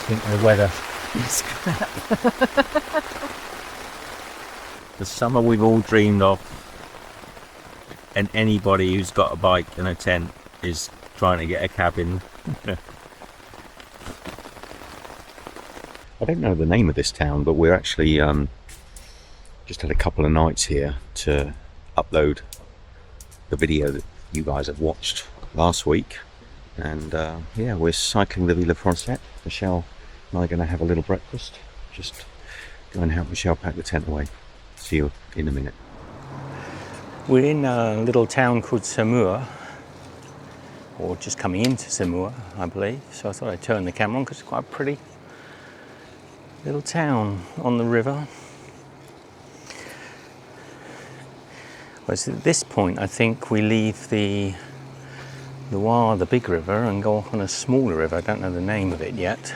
think the weather is crap. The summer we've all dreamed of, and anybody who's got a bike and a tent is trying to get a cabin. I don't know the name of this town, but we're actually just had a couple of nights here to upload the video that you guys have watched last week. And yeah, we're cycling the Villa Francette. Michelle and I are going to have a little breakfast. Just go and help Michelle pack the tent away. See you in a minute. We're in a little town called Saumur, or just coming into Saumur, I believe. So I thought I'd turn the camera on because it's quite a pretty little town on the river. Well, so at this point, I think we leave the Loire, the big river, and go off on a smaller river. I don't know the name of it yet.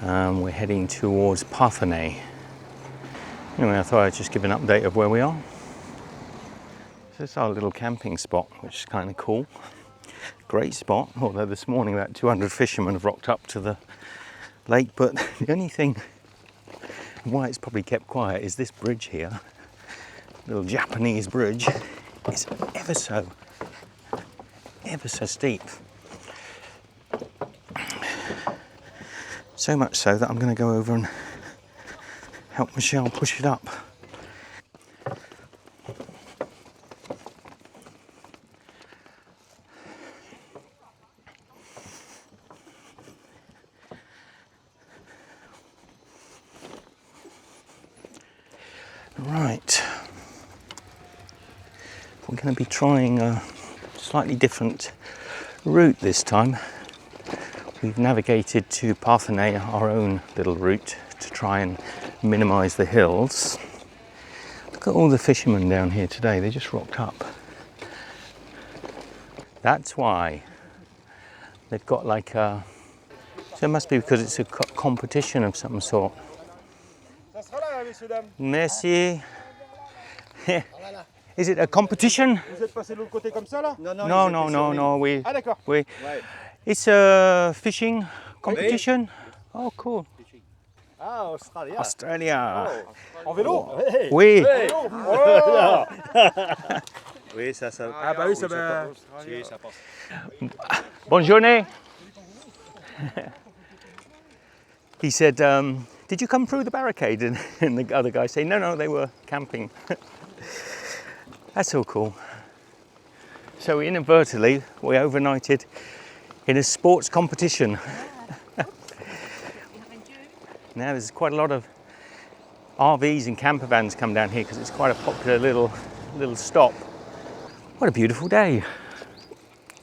We're heading towards Parthenay. Anyway, I thought I'd just give an update of where we are. So this is our little camping spot, which is kind of cool. Great spot, although this morning about 200 fishermen have rocked up to the lake, but the only thing why it's probably kept quiet is this bridge here, little Japanese bridge. It's ever so steep. So much so that I'm going to go over and help Michelle push it up. Right, we're going to be trying a slightly different route this time. We've navigated to Parthenay, our own little route, to try and minimise the hills. Look at all the fishermen down here today, they just rocked up. That's why they've got like a, so it must be because it's a competition of some sort. Merci. Is it a competition? No. We. It's a fishing competition. Oh, cool. Ah, Australia. Australia. En vélo? Oui. Oui, ça. Ah bah oui, ça va. Oui, ça passe. Bonne journée. He said, did you come through the barricade? And the other guy said, no, they were camping. That's all cool. So inadvertently, we overnighted in a sports competition. Now there's quite a lot of RVs and camper vans come down here because it's quite a popular little stop. What a beautiful day.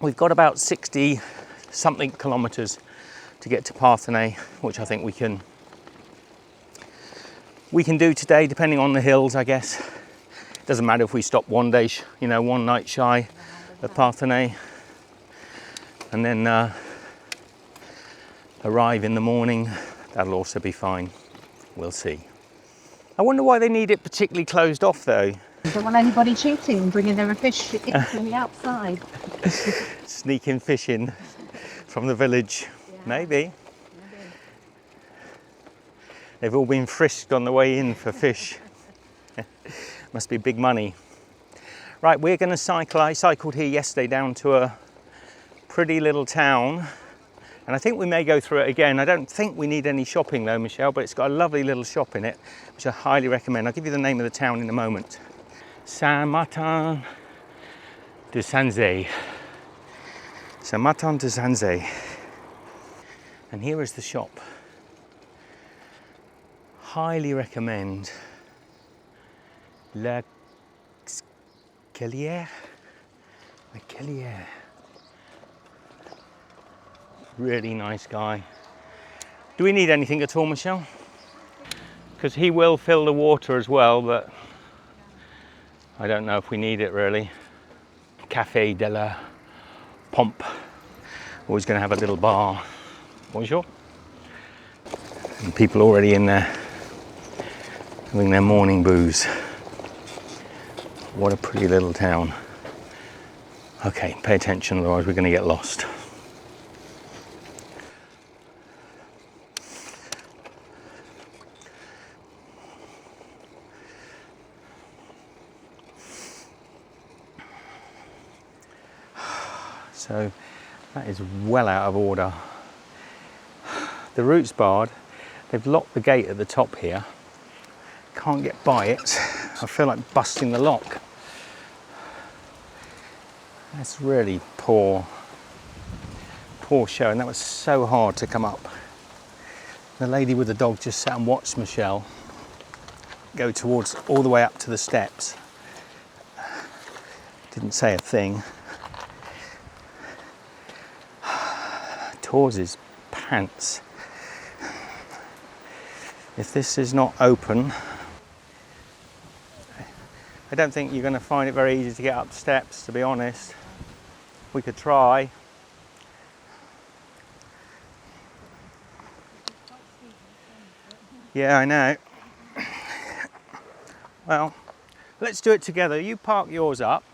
We've got about 60 something kilometres to get to Parthenay, which I think we can do today, depending on the hills, I guess. Doesn't matter if we stop one day, one night shy of Parthenay, and then arrive in the morning. That'll also be fine. We'll see. I wonder why they need it particularly closed off, though. Don't want anybody cheating and bringing their fish from the outside. Sneaking fish in from the village, yeah. Maybe. They've all been frisked on the way in for fish. Must be big money. Right, we're going to cycle. I cycled here yesterday down to a pretty little town, and I think we may go through it again. I don't think we need any shopping though, Michelle, but it's got a lovely little shop in it, which I highly recommend. I'll give you the name of the town in a moment. Saint-Martin de Sanzay. Saint-Martin de Sanzay. And here is the shop. Highly recommend La Kellière. Really nice guy. Do we need anything at all, Michelle? Because he will fill the water as well, but I don't know if we need it really. Café de la Pompe. Always going to have a little bar. Bonjour. And people already in there having their morning booze. What a pretty little town. Okay, pay attention, otherwise we're going to get lost. So that is well out of order. The route's barred. They've locked the gate at the top here. Can't get by it. I feel like busting the lock. That's really poor show, and that was so hard to come up. The lady with the dog just sat and watched Michelle go towards all the way up to the steps. Didn't say a thing. Tores his pants. If this is not open, I don't think you're going to find it very easy to get up steps, to be honest. We could try. Yeah, I know. Well, let's do it together. You park yours up.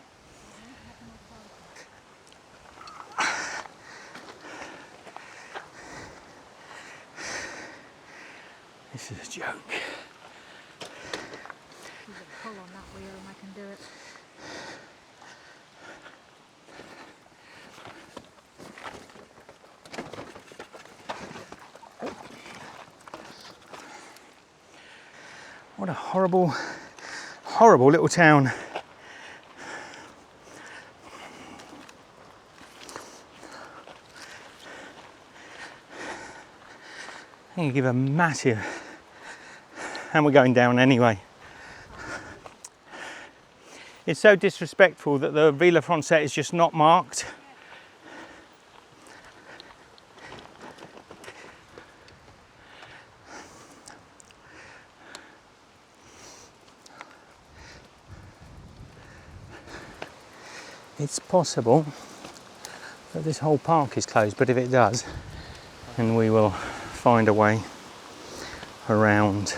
This is a joke. Pull on that wheel and I can do it. What a horrible, horrible little town. I'm going to give a massive, and we're going down anyway. It's so disrespectful that the Villa Francais is just not marked. It's possible that this whole park is closed, but if it does, then we will find a way around.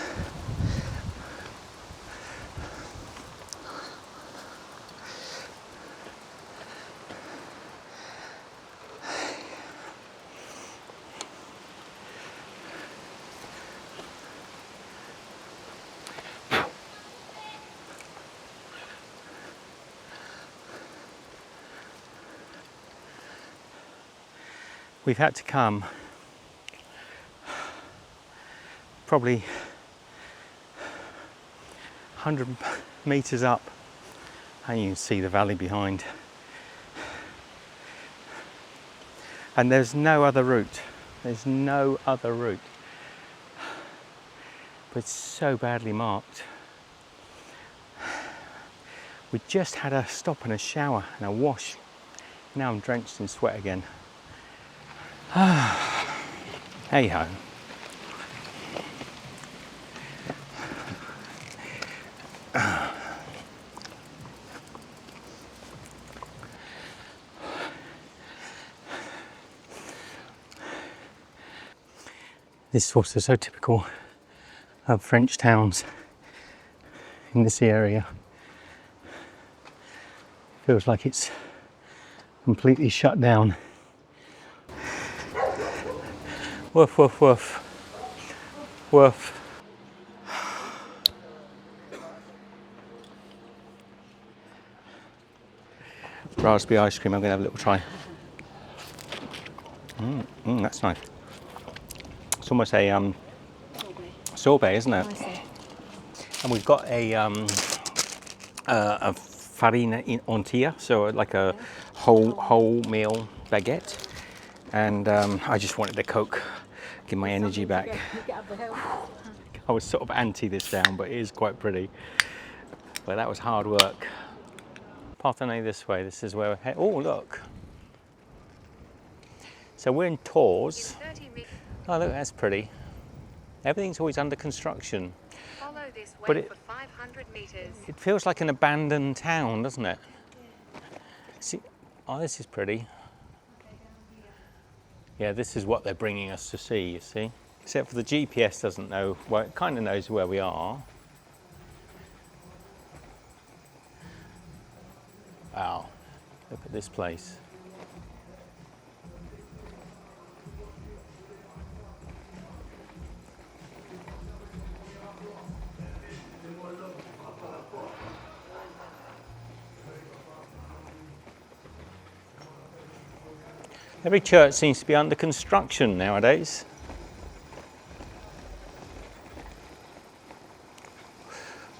We've had to come probably 100 metres up, and you can see the valley behind. And there's no other route. There's no other route. But it's so badly marked. We just had a stop and a shower and a wash. Now I'm drenched in sweat again. Hey ho. This is also so typical of French towns in this area. Feels like it's completely shut down. Woof, woof, woof. Woof. Raspberry ice cream, I'm going to have a little try. That's nice. It's almost a sorbet, isn't it? And we've got a farina in ontilla, so like a whole meal baguette. And I just wanted a Coke, give my energy back. I was sort of anti this down, but it is quite pretty. But that was hard work. Partenay this way, this is where we're heading. Oh, look. So we're in Tours. Oh, look, that's pretty. Everything's always under construction. Follow this way But for 500 meters. It feels like an abandoned town, doesn't it? See, oh, this is pretty. Yeah, this is what they're bringing us to see, you see. Except for the GPS doesn't know, well, it kind of knows where we are. Wow, look at this place. Every church seems to be under construction nowadays.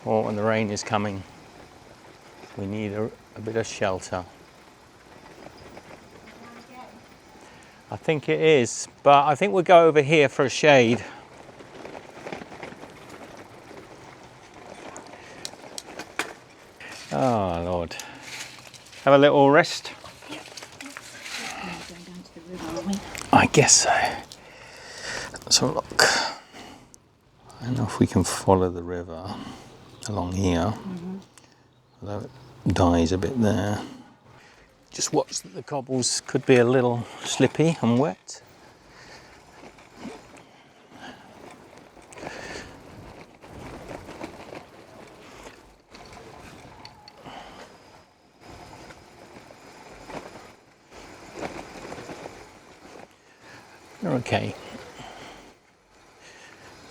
Or when the rain is coming, we need a bit of shelter. I think it is, but I think we'll go over here for a shade. Oh Lord. Have a little rest? I guess so. Let's have a look. I don't know if we can follow the river along here. Although it dies a bit there. Just watch that the cobbles could be a little slippy and wet. Okay.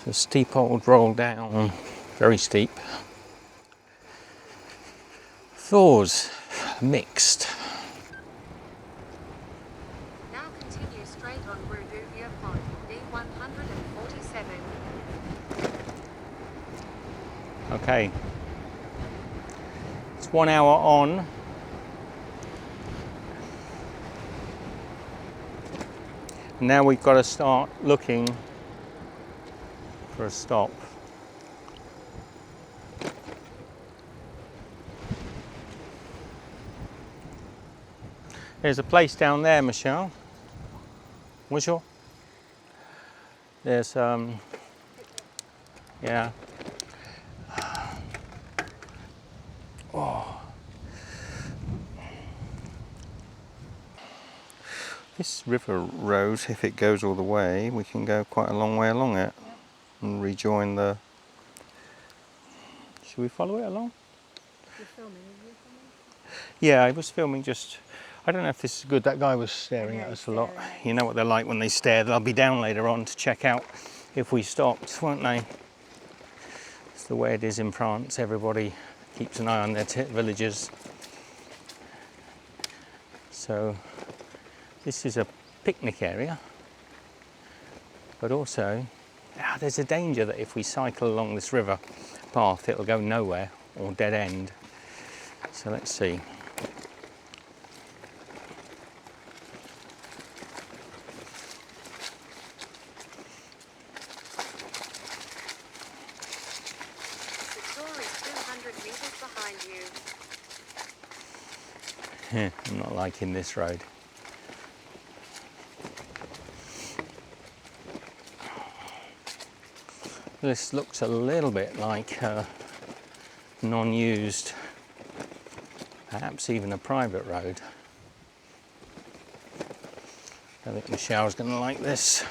So steep old roll down, very steep. Thaws, mixed. Now continue straight on Riverbank, D147. Okay. It's 1 hour on. Now we've got to start looking for a stop. There's a place down there, Michelle. Whistle. There's yeah. Oh. This river road, if it goes all the way, we can go quite a long way along it and rejoin the... Should we follow it along? You're filming, are you filming? Yeah, I was filming just... I don't know if this is good. That guy was staring at us a lot. You know what they're like when they stare. They'll be down later on to check out if we stopped, won't they? It's the way it is in France. Everybody keeps an eye on their villagers. So this is a picnic area, but also there's a danger that if we cycle along this river path, it'll go nowhere or dead end. So let's see. I'm not liking this road. This looks a little bit like non-used, perhaps even a private road. I think Michelle's going to like this.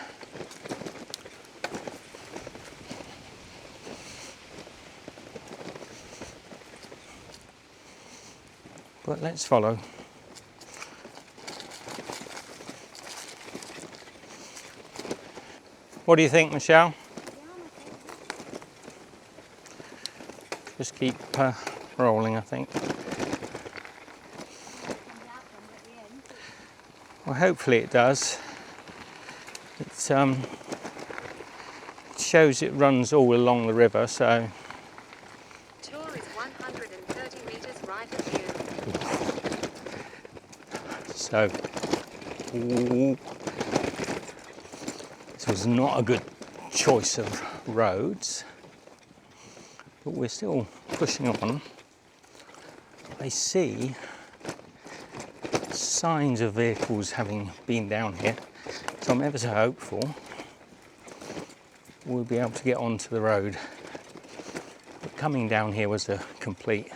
But let's follow. What do you think, Michelle? Just keep rolling, I think. Well, hopefully it does. It shows it runs all along the river, so. Tour is 130 meters right of you. So, this was not a good choice of roads, but we're still pushing on. I see signs of vehicles having been down here, so I'm ever so hopeful we'll be able to get onto the road. But coming down here was a complete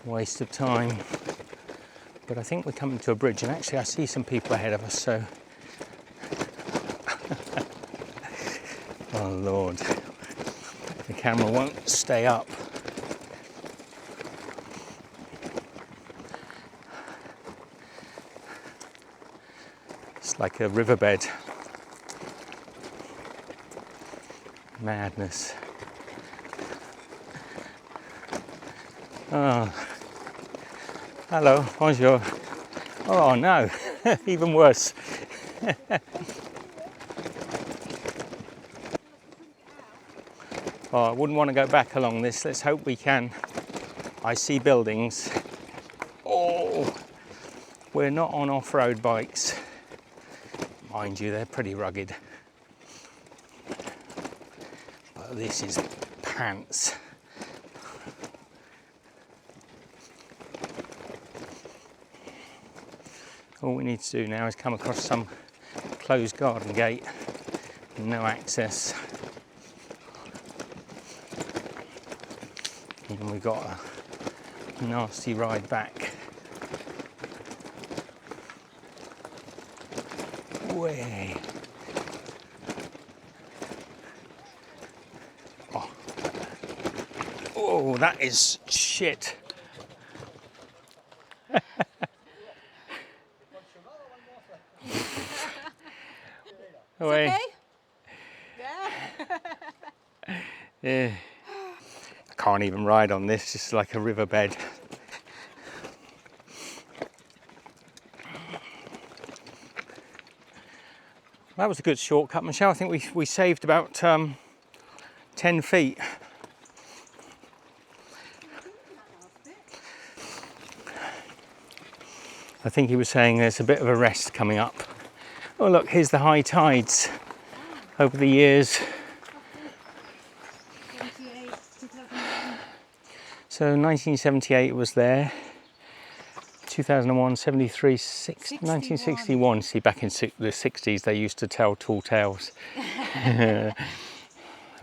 waste of time. But I think we're coming to a bridge, and actually I see some people ahead of us, so... Oh Lord, the camera won't stay up. It's like a riverbed. Madness. Oh. Hello, bonjour. Oh no, even worse. Oh, I wouldn't want to go back along this. Let's hope we can. I see buildings. Oh, we're not on off-road bikes. Mind you, they're pretty rugged. But this is pants. All we need to do now is come across some closed garden gate, no access. And we've got a nasty ride back. Way. Oh. Oh, that is shit. Away. Okay. Yeah. Yeah. I can't even ride on this, it's like a riverbed. That was a good shortcut, Michelle. I think we saved about 10 feet. I think he was saying there's a bit of a rest coming up. Oh look, here's the high tides over the years. 28, 2001. So 1978 was there, 2001, 73, 1961. See, back in the 60s they used to tell tall tales.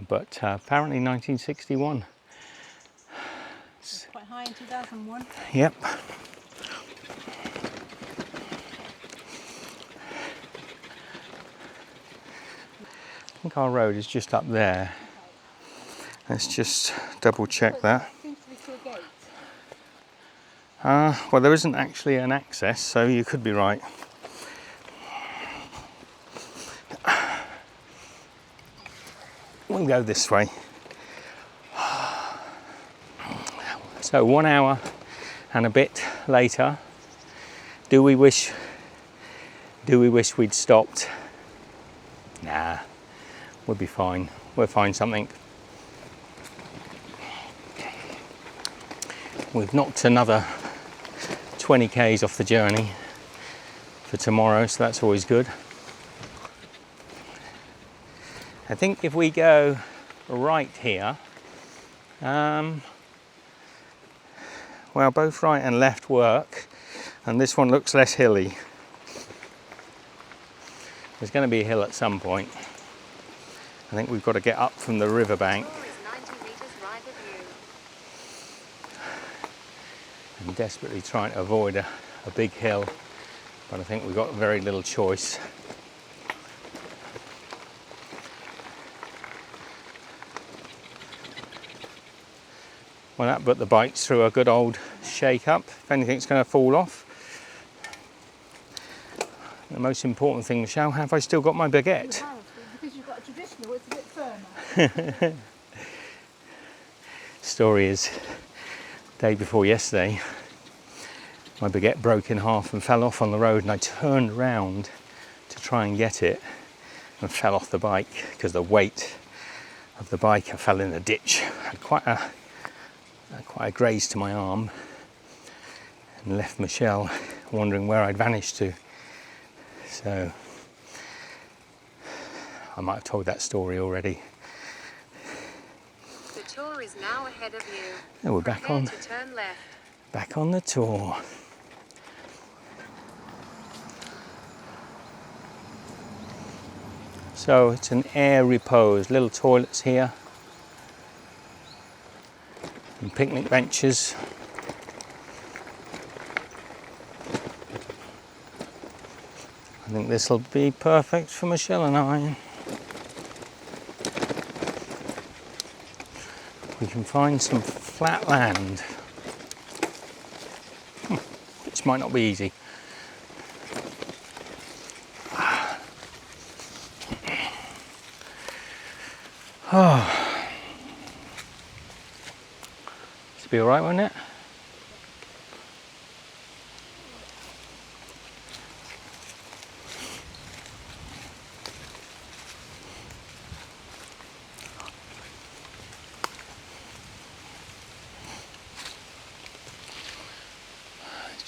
But apparently 1961. It's quite high in 2001. Yep. I think our road is just up there. Let's just double check that. Seems to be through a gate. Well, there isn't actually an access, so you could be right. We'll go this way. So 1 hour and a bit later, do we wish we'd stopped? Nah, we'll be fine. We'll find something. We've knocked another 20 k's off the journey for tomorrow, so that's always good. I think if we go right here, well, both right and left work, and this one looks less hilly. There's going to be a hill at some point. I think we've got to get up from the riverbank. Shore is 90 meters right of you. I'm desperately trying to avoid a big hill, but I think we've got very little choice. Well, that put the bikes through a good old shake up, if anything's going to fall off. The most important thing, Michelle, have I still got my baguette? You have, because you've got a traditional, it's a bit firmer. Story is, day before yesterday, my baguette broke in half and fell off on the road, and I turned around to try and get it and fell off the bike because the weight of the bike, I fell in a ditch. I had quite a graze to my arm and left Michelle wondering where I'd vanished to. So I might have told that story already. The tour is now ahead of you. And we're back Prepare on, to turn left. back on the tour. So it's an air repose, little toilets here and picnic benches. I think this will be perfect for Michelle and I. We can find some flat land, which might not be easy. Oh. This will be all right, won't it?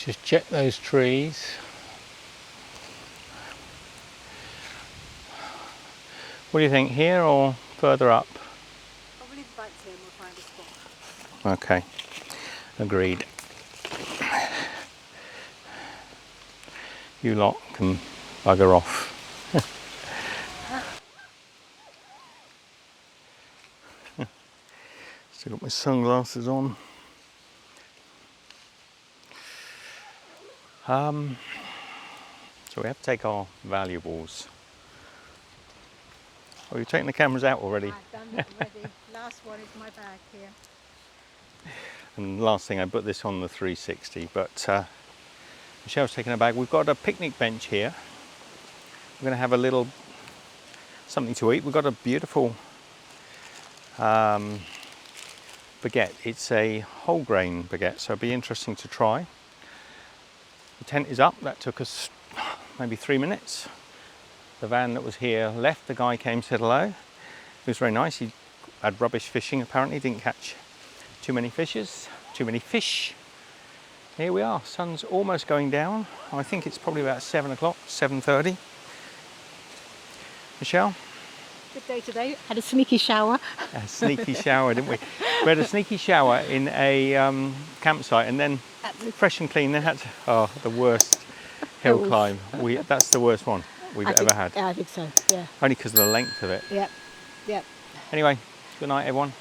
Just check those trees. What do you think, here or further up? Probably the back here and we'll find a spot. Okay, agreed. You lot can bugger off. Still got my sunglasses on. So we have to take our valuables. Oh, you're taking the cameras out already? I've done that already. Last one is my bag here. And last thing, I put this on the 360, but Michelle's taking a bag. We've got a picnic bench here. We're going to have a little something to eat. We've got a beautiful baguette. It's a whole grain baguette, so it'll be interesting to try. The tent is up. That took us maybe 3 minutes. The van that was here left. The guy came, said hello. It was very nice. He had rubbish fishing apparently, didn't catch too many fish. Here we are, sun's almost going down. I think it's probably about 7 o'clock, 7:30. Michelle? Good day today. Had a sneaky shower. A sneaky shower, didn't we? We had a sneaky shower in a campsite and then fresh and clean, then had to, oh, the worst hill climb. That's the worst one we've ever had. Yeah, I think so, yeah. Only because of the length of it. Yep, yep. Anyway, good night everyone.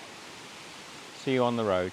See you on the road.